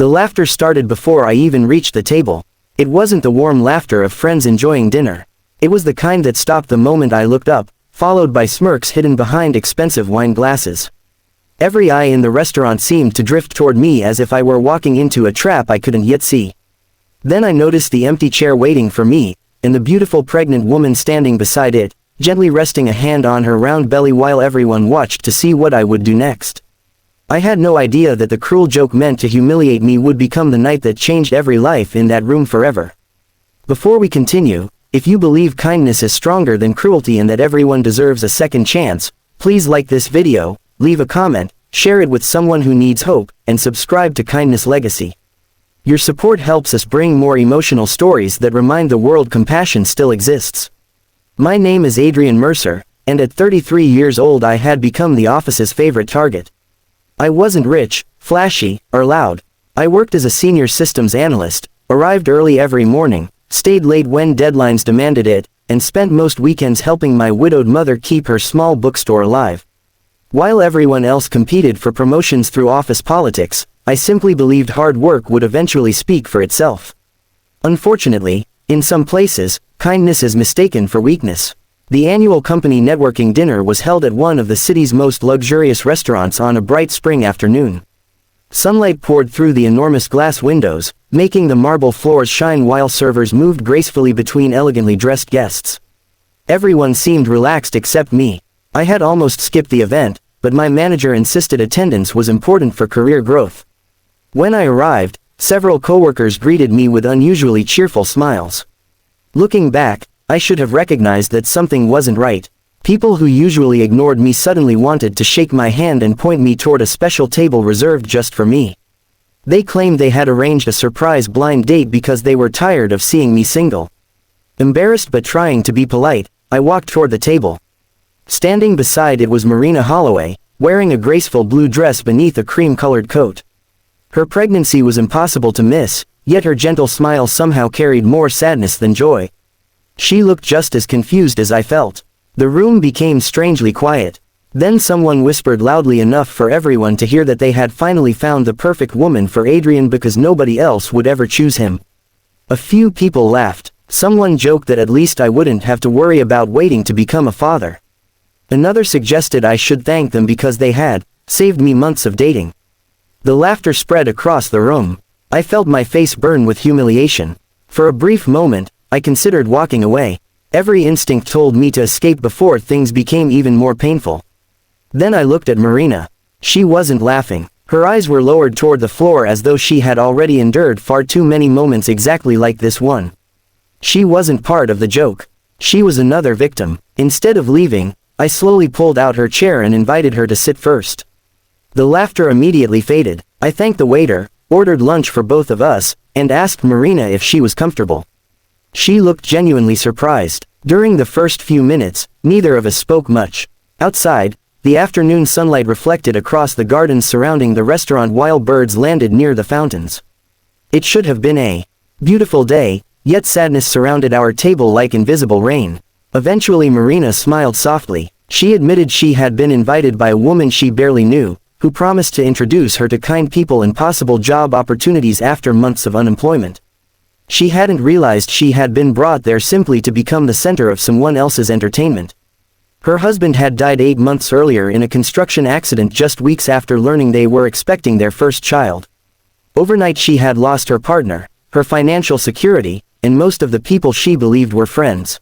The laughter started before I even reached the table. It wasn't the warm laughter of friends enjoying dinner. It was the kind that stopped the moment I looked up, followed by smirks hidden behind expensive wine glasses. Every eye in the restaurant seemed to drift toward me as if I were walking into a trap I couldn't yet see. Then I noticed the empty chair waiting for me, and the beautiful pregnant woman standing beside it, gently resting a hand on her round belly while everyone watched to see what I would do next. I had no idea that the cruel joke meant to humiliate me would become the night that changed every life in that room forever. Before we continue, if you believe kindness is stronger than cruelty and that everyone deserves a second chance, please like this video, leave a comment, share it with someone who needs hope, and subscribe to Kindness Legacy. Your support helps us bring more emotional stories that remind the world compassion still exists. My name is Adrian Mercer, and at 33 years old I had become the office's favorite target. I wasn't rich, flashy, or loud. I worked as a senior systems analyst, arrived early every morning, stayed late when deadlines demanded it, and spent most weekends helping my widowed mother keep her small bookstore alive. While everyone else competed for promotions through office politics, I simply believed hard work would eventually speak for itself. Unfortunately, in some places, kindness is mistaken for weakness. The annual company networking dinner was held at one of the city's most luxurious restaurants on a bright spring afternoon. Sunlight poured through the enormous glass windows, making the marble floors shine while servers moved gracefully between elegantly dressed guests. Everyone seemed relaxed except me. I had almost skipped the event, but my manager insisted attendance was important for career growth. When I arrived, several coworkers greeted me with unusually cheerful smiles. Looking back, I should have recognized that something wasn't right. People who usually ignored me suddenly wanted to shake my hand and point me toward a special table reserved just for me. They claimed they had arranged a surprise blind date because they were tired of seeing me single. Embarrassed but trying to be polite, I walked toward the table. Standing beside it was Marina Holloway, wearing a graceful blue dress beneath a cream-colored coat. Her pregnancy was impossible to miss, yet her gentle smile somehow carried more sadness than joy. She looked just as confused as I felt. The room became strangely quiet. Then someone whispered loudly enough for everyone to hear that they had finally found the perfect woman for Adrian because nobody else would ever choose him. A few people laughed. Someone joked that at least I wouldn't have to worry about waiting to become a father. Another suggested I should thank them because they had saved me months of dating. The laughter spread across the room. I felt my face burn with humiliation. For a brief moment, I considered walking away. Every instinct told me to escape before things became even more painful. Then I looked at Marina. She wasn't laughing. Her eyes were lowered toward the floor as though she had already endured far too many moments exactly like this one. She wasn't part of the joke. She was another victim. Instead of leaving, I slowly pulled out her chair and invited her to sit first. The laughter immediately faded. I thanked the waiter, ordered lunch for both of us, and asked Marina if she was comfortable. She looked genuinely surprised. During the first few minutes, neither of us spoke much. Outside, the afternoon sunlight reflected across the gardens surrounding the restaurant while birds landed near the fountains. It should have been a beautiful day, yet sadness surrounded our table like invisible rain. Eventually Marina smiled softly. She admitted she had been invited by a woman she barely knew, who promised to introduce her to kind people and possible job opportunities after months of unemployment. She hadn't realized she had been brought there simply to become the center of someone else's entertainment. Her husband had died 8 months earlier in a construction accident just weeks after learning they were expecting their first child. Overnight she had lost her partner, her financial security, and most of the people she believed were friends.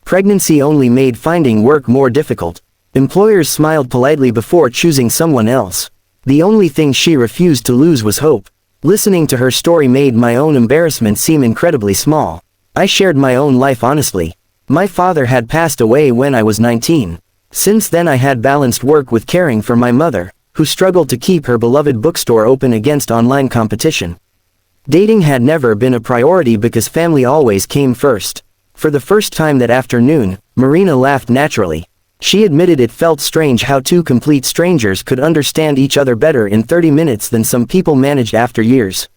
Pregnancy only made finding work more difficult. Employers smiled politely before choosing someone else. The only thing she refused to lose was hope. Listening to her story made my own embarrassment seem incredibly small. I shared my own life honestly. My father had passed away when I was 19. Since then I had balanced work with caring for my mother, who struggled to keep her beloved bookstore open against online competition. Dating had never been a priority because family always came first. For the first time that afternoon, Marina laughed naturally. She admitted it felt strange how two complete strangers could understand each other better in 30 minutes than some people managed after years.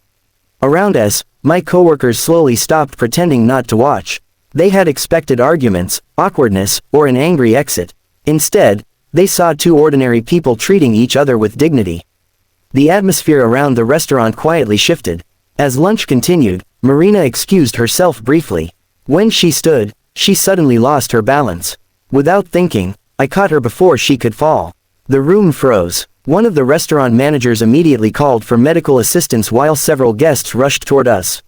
Around us, my coworkers slowly stopped pretending not to watch. They had expected arguments, awkwardness, or an angry exit. Instead, they saw two ordinary people treating each other with dignity. The atmosphere around the restaurant quietly shifted. As lunch continued, Marina excused herself briefly. When she stood, she suddenly lost her balance. Without thinking, I caught her before she could fall. The room froze. One of the restaurant managers immediately called for medical assistance while several guests rushed toward us.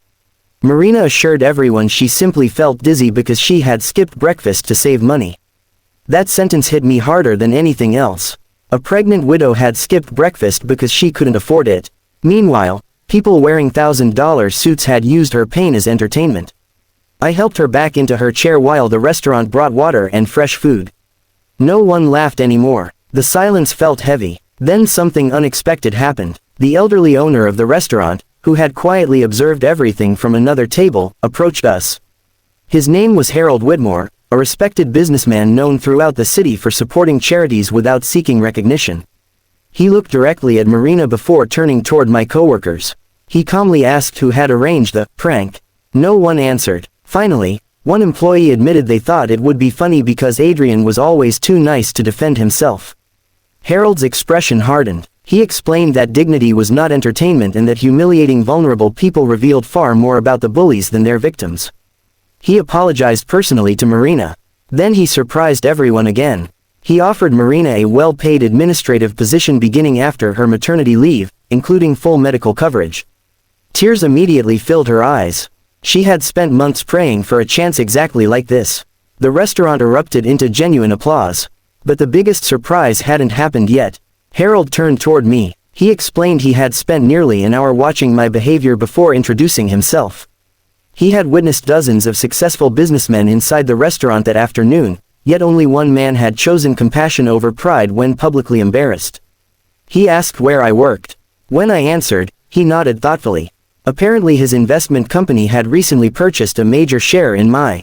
Marina assured everyone she simply felt dizzy because she had skipped breakfast to save money. That sentence hit me harder than anything else. A pregnant widow had skipped breakfast because she couldn't afford it. Meanwhile, people wearing $1,000 suits had used her pain as entertainment. I helped her back into her chair while the restaurant brought water and fresh food. No one laughed anymore. The silence felt heavy. Then something unexpected happened. The elderly owner of the restaurant, who had quietly observed everything from another table, approached us. His name was Harold Whitmore, a respected businessman known throughout the city for supporting charities without seeking recognition. He looked directly at Marina before turning toward my coworkers. He calmly asked who had arranged the prank. No one answered. Finally, one employee admitted they thought it would be funny because Adrian was always too nice to defend himself. Harold's expression hardened. He explained that dignity was not entertainment and that humiliating vulnerable people revealed far more about the bullies than their victims. He apologized personally to Marina. Then he surprised everyone again. He offered Marina a well-paid administrative position beginning after her maternity leave, including full medical coverage. Tears immediately filled her eyes. She had spent months praying for a chance exactly like this. The restaurant erupted into genuine applause. But the biggest surprise hadn't happened yet. Harold turned toward me. He explained he had spent nearly an hour watching my behavior before introducing himself. He had witnessed dozens of successful businessmen inside the restaurant that afternoon, yet only one man had chosen compassion over pride when publicly embarrassed. He asked where I worked. When I answered, he nodded thoughtfully. Apparently his investment company had recently purchased a major share in my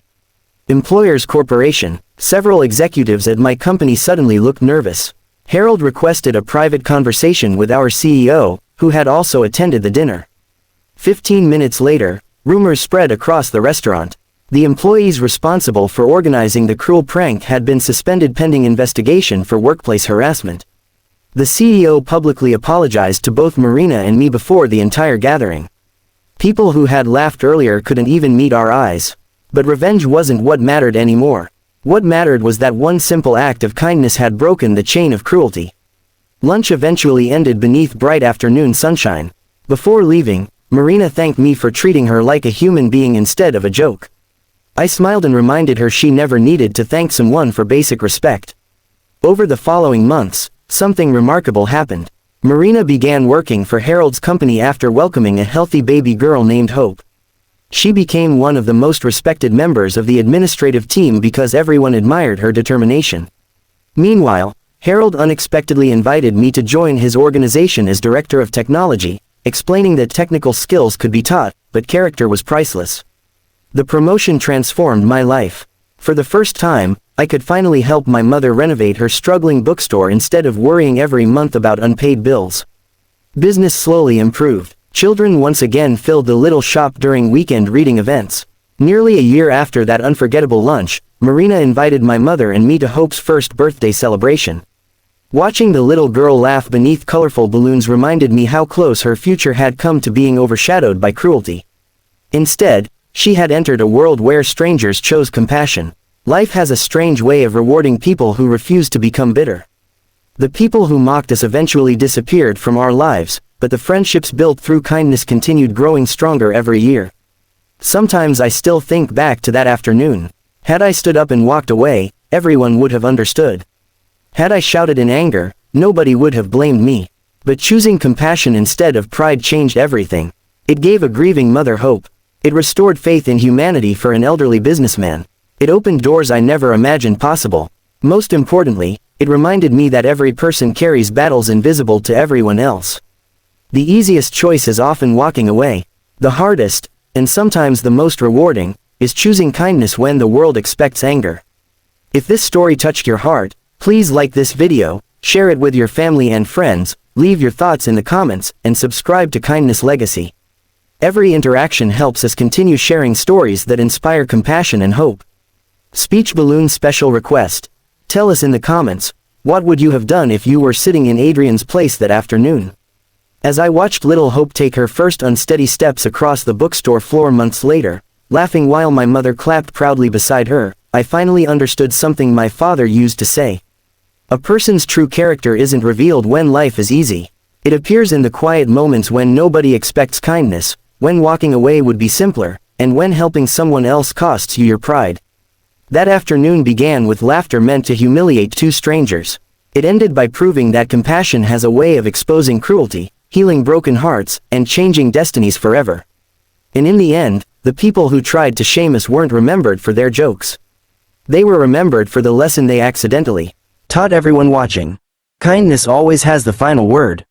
employer's corporation. Several executives at my company suddenly looked nervous. Harold requested a private conversation with our CEO, who had also attended the dinner. 15 minutes later, rumors spread across the restaurant. The employees responsible for organizing the cruel prank had been suspended pending investigation for workplace harassment. The CEO publicly apologized to both Marina and me before the entire gathering. People who had laughed earlier couldn't even meet our eyes. But revenge wasn't what mattered anymore. What mattered was that one simple act of kindness had broken the chain of cruelty. Lunch eventually ended beneath bright afternoon sunshine. Before leaving, Marina thanked me for treating her like a human being instead of a joke. I smiled and reminded her she never needed to thank someone for basic respect. Over the following months, something remarkable happened. Marina began working for Harold's company after welcoming a healthy baby girl named Hope. She became one of the most respected members of the administrative team because everyone admired her determination. Meanwhile, Harold unexpectedly invited me to join his organization as Director of Technology, explaining that technical skills could be taught, but character was priceless. The promotion transformed my life. For the first time, I could finally help my mother renovate her struggling bookstore instead of worrying every month about unpaid bills. Business slowly improved. Children once again filled the little shop during weekend reading events. Nearly a year after that unforgettable lunch, Marina invited my mother and me to Hope's first birthday celebration. Watching the little girl laugh beneath colorful balloons reminded me how close her future had come to being overshadowed by cruelty. Instead, she had entered a world where strangers chose compassion. Life has a strange way of rewarding people who refuse to become bitter. The people who mocked us eventually disappeared from our lives, but the friendships built through kindness continued growing stronger every year. Sometimes I still think back to that afternoon. Had I stood up and walked away, everyone would have understood. Had I shouted in anger, nobody would have blamed me. But choosing compassion instead of pride changed everything. It gave a grieving mother hope. It restored faith in humanity for an elderly businessman. It opened doors I never imagined possible. Most importantly, it reminded me that every person carries battles invisible to everyone else. The easiest choice is often walking away. The hardest, and sometimes the most rewarding, is choosing kindness when the world expects anger. If this story touched your heart, please like this video, share it with your family and friends, leave your thoughts in the comments, and subscribe to Kindness Legacy. Every interaction helps us continue sharing stories that inspire compassion and hope. Speech balloon special request. Tell us in the comments, what would you have done if you were sitting in Adrian's place that afternoon? As I watched little Hope take her first unsteady steps across the bookstore floor months later, laughing while my mother clapped proudly beside her, I finally understood something my father used to say. A person's true character isn't revealed when life is easy. It appears in the quiet moments when nobody expects kindness, when walking away would be simpler, and when helping someone else costs you your pride. That afternoon began with laughter meant to humiliate two strangers. It ended by proving that compassion has a way of exposing cruelty, healing broken hearts, and changing destinies forever. And in the end, the people who tried to shame us weren't remembered for their jokes. They were remembered for the lesson they accidentally taught everyone watching. Kindness always has the final word.